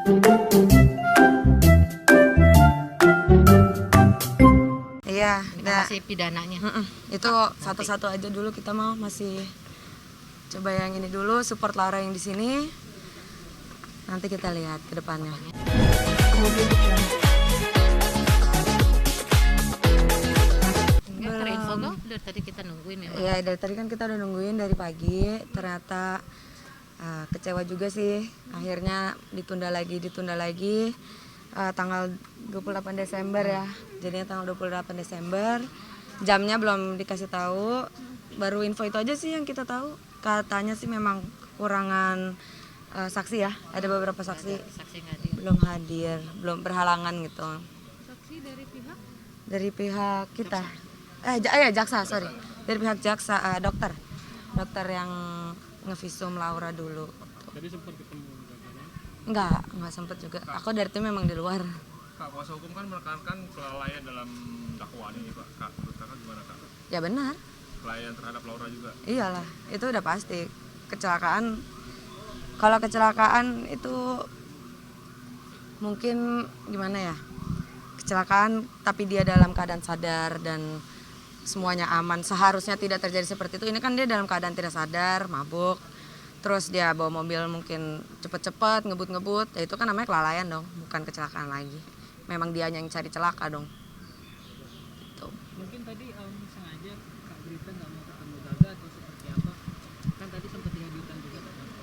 Iya, masih pidananya. Itu satu-satu aja dulu, kita mau masih coba yang ini dulu, support Laura yang di sini. Nanti kita lihat ke depannya. Terinfo kok, dari tadi kita nungguin ya. Iya, dari tadi kan kita udah nungguin dari pagi. Ternyata kecewa juga sih. Akhirnya ditunda lagi. Tanggal 28 Desember ya. Jadinya tanggal 28 Desember. Jamnya belum dikasih tahu. Baru info itu aja sih yang kita tahu. Katanya sih memang kekurangan saksi ya. Ada beberapa saksi belum hadir, belum berhalangan gitu. Saksi dari pihak? Dari pihak kita. Jaksa, sorry. Dari pihak jaksa, dokter yang ngevisum Laura dulu. Jadi sempat ketemu Enggak sempat juga. Aku dari itu memang di luar. Kak, kuasa hukum kan menekankan kelalaian dalam dakwaan ini, Pak. Kak, menurut Kakak gimana, Kak? Ya benar. Kelalaian terhadap Laura juga? Iyalah, itu udah pasti. Kecelakaan, kalau kecelakaan itu mungkin gimana ya? Kecelakaan tapi dia dalam keadaan sadar dan semuanya aman. Seharusnya tidak terjadi seperti itu. Ini kan dia dalam keadaan tidak sadar, mabuk. Terus dia bawa mobil mungkin cepet-cepet, ngebut-ngebut. Ya itu kan namanya kelalaian dong, bukan kecelakaan lagi. Memang dia yang cari celaka dong. Gitu. Mungkin tadi sengaja Kak Grita nggak mau ketemu Gaga atau seperti apa? Kan tadi sempat dihadirkan juga.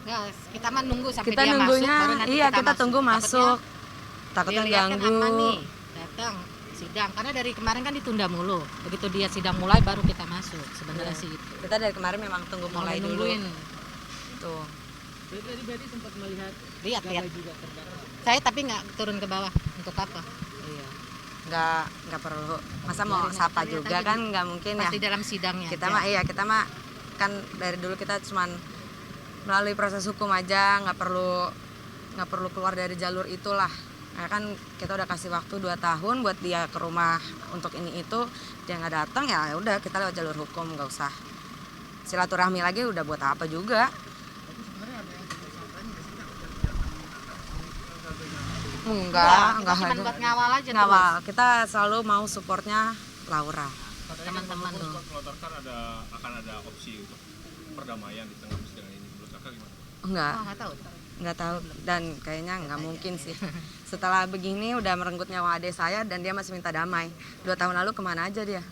Ya, kita mah nunggu sampai Kita dia nunggunya, masuk. Baru nanti iya kita tunggu masuk. Takutnya dia lihat kan aman ganggu. nih, datang sidang. Karena dari kemarin kan ditunda mulu. Begitu dia sidang mulai baru kita masuk. Sebenarnya Iya. sih itu. Kita dari kemarin memang tunggu mulai dulu. Nungguin. Tuh. Jadi berarti sempat melihat Lihat. Gaga juga terbakar. Saya tapi nggak turun ke bawah. Untuk apa? Iya. Nggak perlu. Masa mau Biarin sapa aja, juga tadi kan nggak mungkin ya. Pasti dalam sidangnya. Kita aja. mah kan dari dulu kita cuman melalui proses hukum aja, nggak perlu keluar dari jalur itulah. Nah, kan kita udah kasih waktu 2 tahun buat dia ke rumah untuk ini itu, dia nggak datang ya udah kita lewat jalur hukum, nggak usah silaturahmi lagi, udah buat apa juga. Enggak Cuma ada. buat ngawal aja Ngawal. Kita selalu mau supportnya Laura. Teman-teman Kan tuh. sempat melontarkan akan ada opsi untuk perdamaian di tengah persidangan ini. Menurut Kakak gimana? Enggak. Nggak tahu. Nggak tahu dan kayaknya nggak mungkin sih. Setelah begini udah merenggut nyawa adik saya dan dia masih minta damai. 2 tahun lalu kemana aja dia?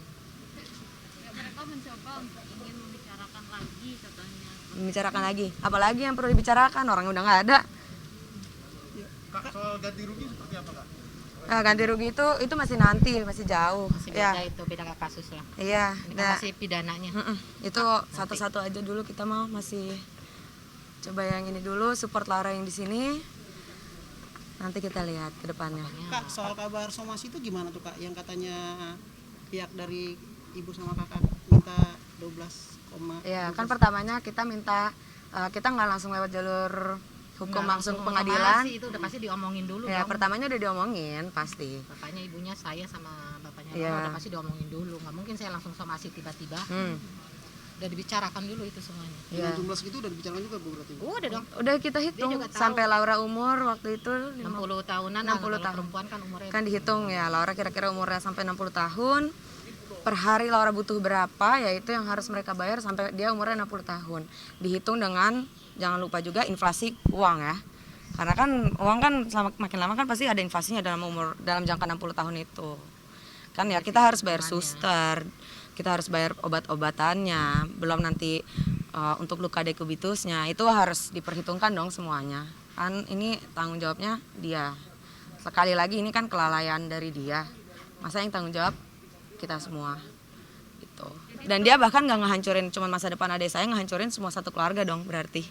Mereka mencoba untuk ingin membicarakan lagi katanya. Membicarakan lagi? Apalagi yang perlu dibicarakan, orang udah nggak ada. Kak, soal ganti rugi seperti apa, Kak? Nah, ganti rugi itu masih nanti, masih jauh. Masih beda itu, beda kasus lah. Iya. Ini kan masih pidananya. Itu satu-satu aja dulu, kita mau masih coba yang ini dulu, support Laura yang di sini. Nanti kita lihat ke depannya. Kak, soal kabar somasi itu gimana tuh Kak? Yang katanya pihak dari ibu sama kakak minta 12, Iya, kan pertamanya kita minta kita nggak langsung lewat jalur hukum langsung ke pengadilan. Sih, itu udah pasti diomongin dulu Ya, dong. pertamanya udah diomongin pasti. Bapaknya, ibunya, saya sama bapaknya Iya. udah pasti diomongin dulu. Nggak mungkin saya langsung somasi tiba-tiba. Hmm. Udah dibicarakan dulu itu semuanya. Iya. Dengan jumlah segitu udah dibicarakan juga Bu berarti? Udah dong. Udah kita hitung juga tahu. sampai Laura umur waktu itu 60 tahunan 60 kalau tahun. perempuan kan umurnya Kan dihitung ya, Laura kira-kira umurnya sampai 60 tahun. Per hari Laura butuh berapa, yaitu yang harus mereka bayar sampai dia umurnya 60 tahun. Dihitung dengan, jangan lupa juga inflasi uang ya. Karena kan uang kan makin lama kan pasti ada inflasinya dalam jangka 60 tahun itu. Kan ya kita harus bayar suster, kita harus bayar obat-obatannya, belum nanti untuk luka dekubitusnya, itu harus diperhitungkan dong semuanya. Kan ini tanggung jawabnya dia. Sekali lagi ini kan kelalaian dari dia. Masa yang tanggung jawab kita semua gitu. Dan dia bahkan nggak ngehancurin cuma masa depan adik saya, ngehancurin semua satu keluarga dong berarti.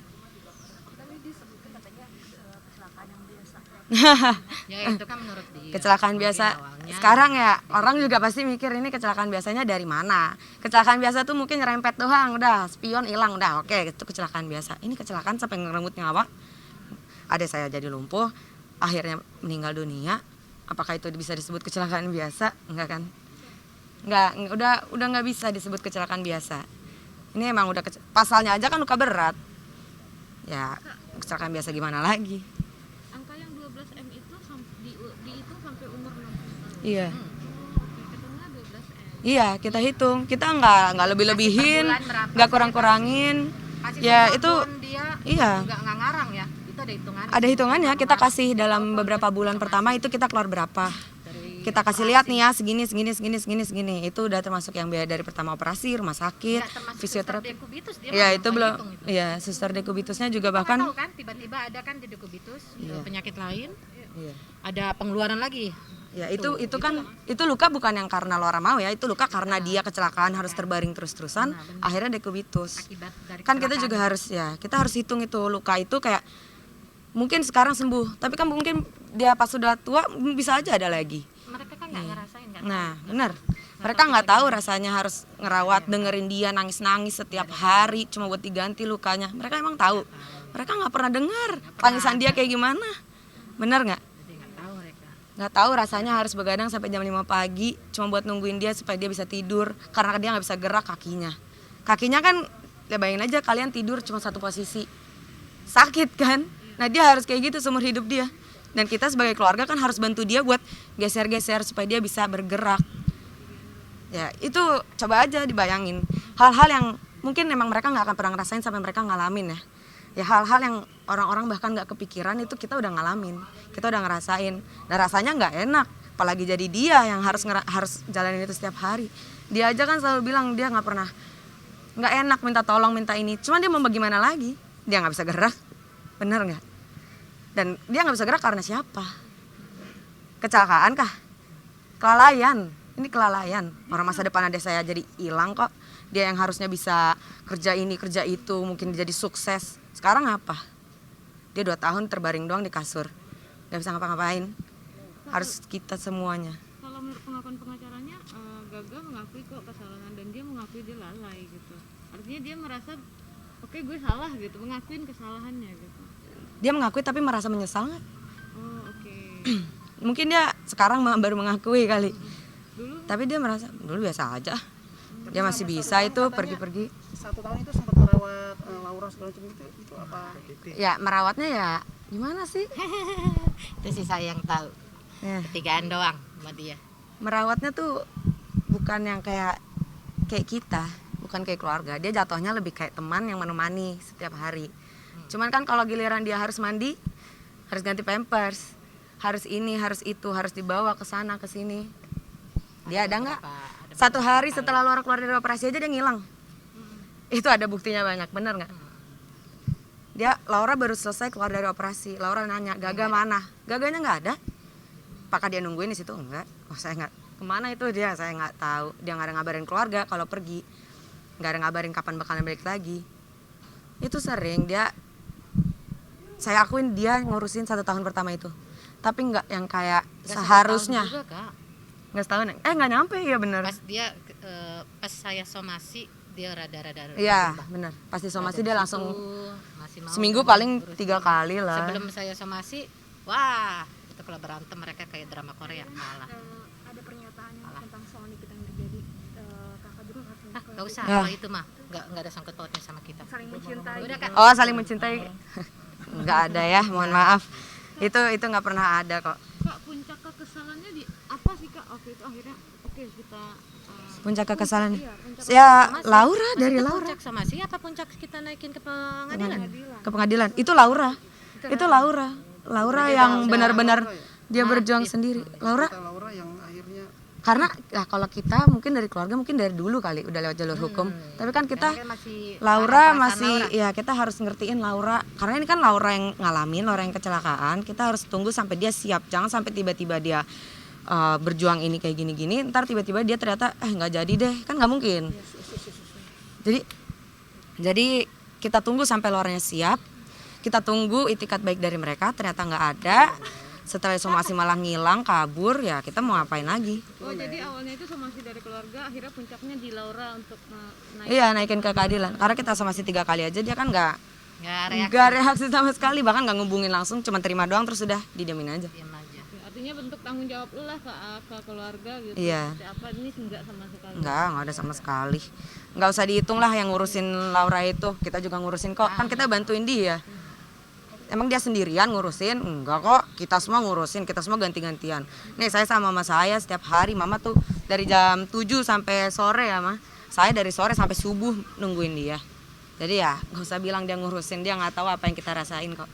Ya itu kan menurut dia. Kecelakaan biasa. Sekarang ya orang juga pasti mikir ini kecelakaan biasanya dari mana. Kecelakaan biasa tuh mungkin nyerempet doang, udah spion hilang, udah oke, itu kecelakaan biasa. Ini kecelakaan sampai ngerenggut nyawa. Adik saya jadi lumpuh, akhirnya meninggal dunia. Apakah itu bisa disebut kecelakaan biasa? Enggak kan? Enggak, udah nggak bisa disebut kecelakaan biasa. Ini emang udah pasalnya aja kan luka berat. Ya, kecelakaan biasa gimana lagi? Angka yang 12 12M itu dihitung sampai umur 60 tahun. Iya. Ketemu 12M. Iya, kita hitung. Kita nggak lebih-lebihin, Per bulan berapa nggak sih, kurang-kurangin. Kasih Ya, sabun, itu dia iya. nggak ngarang ya. Itu ada hitungan. Ada hitungannya, kita kasih dalam beberapa bulan pertama itu kita keluar berapa. Kita kasih lihat nih ya, segini. Itu udah termasuk yang biaya dari pertama operasi, rumah sakit, fisioterapi. Dekubitus dia Iya, mah itu nggak belum. hitung itu. Iya, suster dekubitusnya juga Kamu bahkan. tahu kan tiba-tiba ada kan di dekubitus penyakit lain, Iya. ada pengeluaran lagi. Ya, itu kan itu luka bukan yang karena Laura mau ya, itu luka karena dia kecelakaan harus terbaring terus-terusan, akhirnya dekubitus. Akibat dari Kan kita kecelakaan. juga harus kita harus hitung itu luka itu kayak mungkin sekarang sembuh, tapi kan mungkin dia pas sudah tua bisa aja ada lagi. Mereka kan nggak ngerasain kan. Nah, benar. Mereka nggak tahu rasanya harus ngerawat, dengerin dia nangis-nangis setiap hari cuma buat diganti lukanya. Mereka emang tahu. Mereka nggak pernah dengar tangisan dia kayak gimana. Benar nggak? Jadi nggak tahu mereka. Nggak tahu rasanya harus begadang sampai jam 5 pagi cuma buat nungguin dia supaya dia bisa tidur karena dia nggak bisa gerak kakinya. Kakinya kan, ya bayangin aja kalian tidur cuma satu posisi. Sakit kan? Nah, dia harus kayak gitu seumur hidup dia. Dan kita sebagai keluarga kan harus bantu dia buat geser-geser supaya dia bisa bergerak. Ya, itu coba aja dibayangin. Hal-hal yang mungkin memang mereka nggak akan pernah ngerasain sampai mereka ngalamin ya. Ya, hal-hal yang orang-orang bahkan nggak kepikiran itu kita udah ngalamin. Kita udah ngerasain. Dan rasanya nggak enak. Apalagi jadi dia yang harus jalanin itu setiap hari. Dia aja kan selalu bilang dia nggak enak minta tolong, minta ini. Cuman dia mau bagaimana lagi? Dia nggak bisa gerak. Bener nggak? Dan dia nggak bisa gerak karena siapa? Kecelakaan kah? Kelalaian. Ini kelalaian. Orang masa depan adik saya jadi hilang kok. Dia yang harusnya bisa kerja ini, kerja itu, mungkin jadi sukses. Sekarang apa? Dia 2 tahun terbaring doang di kasur. Gak bisa ngapa-ngapain. Harus kita semuanya. Kalau menurut pengakuan pengacaranya, Gaga mengakui kok kesalahan dan dia mengakui dia lalai gitu. Artinya dia merasa oke, gue salah gitu, mengakuin kesalahannya gitu. Dia mengakui tapi merasa menyesal nggak? Oh, oke. Mungkin dia sekarang baru mengakui kali. Dulu Tapi dia merasa dulu biasa aja. Dia masih bisa itu pergi-pergi. 1 tahun itu sempat merawat Laura segala macam itu apa? Ya merawatnya ya gimana sih? Itu sih saya yang tahu. Ya, Ketigaan doang sama dia. merawatnya tuh bukan yang kayak kita, bukan kayak keluarga. Dia jatuhnya lebih kayak teman yang menemani setiap hari. Cuman kan kalau giliran dia harus mandi, harus ganti pampers, harus ini, harus itu, harus dibawa ke sana ke sini. Dia ada nggak? 1 hari setelah Laura keluar dari operasi aja dia ngilang. Itu ada buktinya banyak, bener nggak? Laura baru selesai keluar dari operasi. Laura nanya, Gaga mana? Gaganya nggak ada. Apakah dia nungguin di situ? Enggak. Oh, saya nggak. Kemana itu dia? Saya nggak tahu. Dia nggak ada ngabarin keluarga kalau pergi. Nggak ada ngabarin kapan bakalan balik lagi. Itu sering saya akuin dia ngurusin 1 tahun pertama itu. Tapi nggak yang kayak seharusnya. Juga, Kak. Nggak setahun. Nggak nyampe ya bener. Pas saya somasi dia rada-rada. Iya bener. Pasti somasi dia langsung masih mau seminggu sama paling ngurusin 3 kali lah. Sebelum saya somasi, wah itu kalau berantem mereka kayak drama Korea kalah. ada pernyataan yang tentang soal nikah yang terjadi. Kakak juga katanya Gak usah Ya. kalau itu mah nggak ada sangkut pautnya sama kita. saling mencintai. Udah Kak. Oh saling mencintai. Nggak ada ya, mohon maaf. Itu nggak pernah ada kok. Kak, puncak kekesalannya di apa sih Kak? Waktu itu akhirnya oke kita Puncak kekesalan. iya, puncak Ya Somasi. Laura dari Maksudnya Laura Puncak somasi apa puncak kita naikin ke pengadilan? ke pengadilan. Itu Laura. Itu Laura. Laura yang benar-benar dia berjuang sendiri. Laura Kata Laura yang akhirnya karena ya kalau kita mungkin dari keluarga mungkin dari dulu kali udah lewat jalur hukum. Tapi kan kita Memang masih Laura perasaan masih Laura. ya kita harus ngertiin Laura karena ini kan Laura yang ngalamin, Laura yang kecelakaan. Kita harus tunggu sampai dia siap. Jangan sampai tiba-tiba dia berjuang ini kayak gini-gini, ntar tiba-tiba dia ternyata nggak jadi deh, kan nggak mungkin. Jadi kita tunggu sampai Lauranya siap. Kita tunggu itikat baik dari mereka, ternyata nggak ada. Setelah somasi malah ngilang, kabur, ya kita mau ngapain lagi? Oh, jadi awalnya itu somasi dari keluarga, akhirnya puncaknya di Laura untuk naik. Iya naikin ke keadilan. Karena kita somasi 3 kali aja dia kan Nggak nggak reaksi sama sekali, bahkan nggak ngubungin langsung, cuma terima doang terus udah didiamin aja. diam aja. Ya, artinya bentuk tanggung jawab lu lah ke keluarga gitu. Iya. Seperti apa ini enggak sama sekali. Nggak ada sama sekali. Nggak usah dihitung lah yang ngurusin Laura itu, kita juga ngurusin kok. Kan kita bantuin dia. Emang dia sendirian ngurusin? Enggak kok, kita semua ngurusin, kita semua ganti-gantian. Nih saya sama mama saya setiap hari, mama tuh dari jam 7 sampai sore ya mah. Saya dari sore sampai subuh nungguin dia. Jadi ya gak usah bilang dia ngurusin, dia nggak tahu apa yang kita rasain kok.